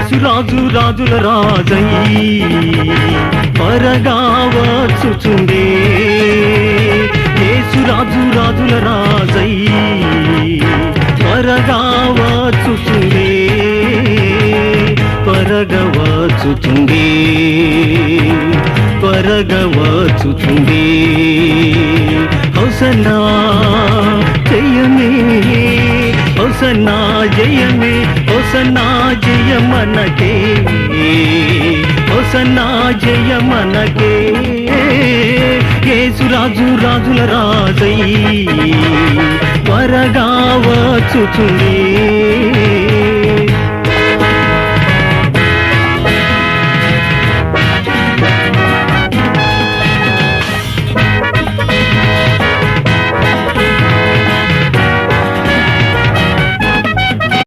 యేసురాజు రాజుల రాజై త్వరగా వచ్చుచుండే యేసురాజు రాజుల రాజై త్వరగా వచ్చుచుండే త్వరగా వచ్చుచుండే త్వరగా వచ్చుచుండే హోసన్నా జయమే హోసన్నా జయమే హోసన్నా జయమనకే హోసన్నా జయమనకే యేసురాజు రాజుల రాజై త్వరగా వచ్చుచుండే